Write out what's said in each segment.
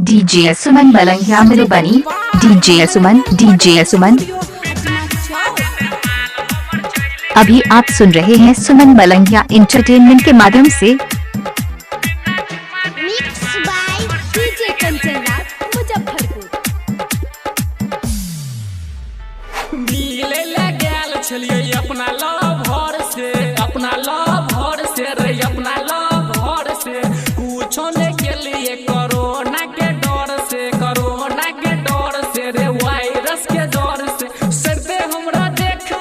DJ सुमन Malangia Madhubani. DJ सुमन। अभी आप सुन रहे हैं सुमन मलंगिया एंटरटेनमेंट के माध्यम से। Mix by DJ Kanchan Raj Muzaffarpur. मिले ले गेल छलिए अपना लवर से, अपना लवर से रे, अपना लवर से। कुछो ने के लिए कोरोना के डर से, कोरोना के डर से रे, वायरस के डर से। सरदे हमरा देखू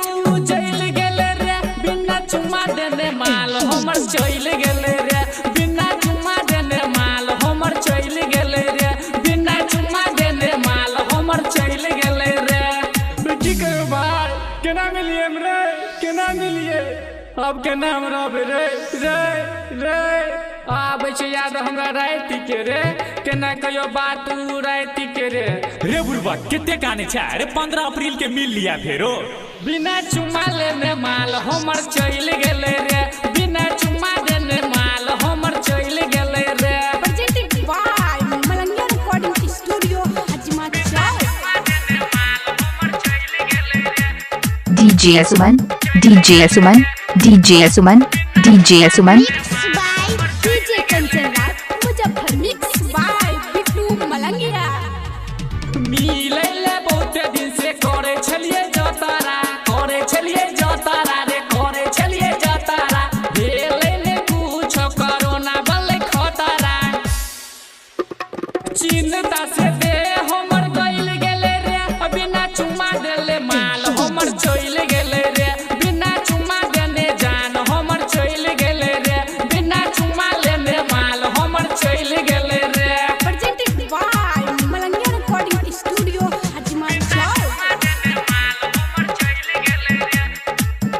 जइल गेले रे, बिना चुमा देने माल हमर चइल गेले रे, बिना चुमा देने माल हमर चइल गेले रे, बिना चुमा देने माल हमर चइल गेले रे। बेटी के बार केना मिलिए रे, केना मिलिए अब केना हमरा रे रे रे। आबै छै याद हमरा राति के रे, केना कहियो बात उ राति के रे। रे बुढ़बा कते काने छै रे, 15 अप्रैल के मिल लिया फेरो। बिना चुमा लेने माल हमर चइल गेले रे, बिना चुमा देने माल हमर चइल गेले रे। Presented by Malangiya recording studio Hajma Chowk. DJ Suman. Mix by DJ Kanchan Raj Muzaffar. Mix by Bittu Malangiya. मिले ले बहुते दिन से करे छलिए जतारा, करे छलिए जतारा रे, करे छलिए जतारा। भेले ने कुछ कोरोना बले खतरा, चिंता से दे हमर गइल गेले रे, बिना चुमा देले माल हमर चइल गेले रे, बिना चुमा देने जान हमर चइल गेले रे, बिना चुमा लेने माल हमर चइल गेले रे। Presented by Malangiya recording studio Hajma Chowk.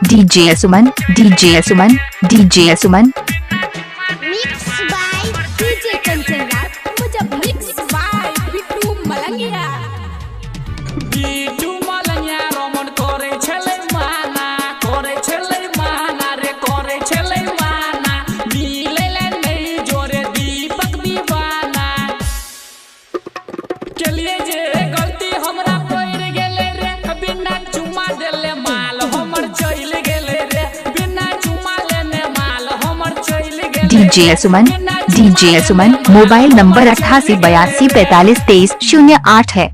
DJ Suman. Mix by DJ Kanchan Raj Muzaffar. Mix by Bittu Malangiya. Bittu Malangiya Raman करे छलै माना, करे छलै माना रे, करे छलै माना। मिले ले नहीं जोरे दीपक दीवाना, के लिए जे गलती हमरा पड़ गेले रे, बिना चुमा देले माल हमर चइल गेले रे, बिना चुमा लेने माल हमर चइल गेले। डीजे सुमन। मोबाइल नंबर 88 82 45 23 08 है।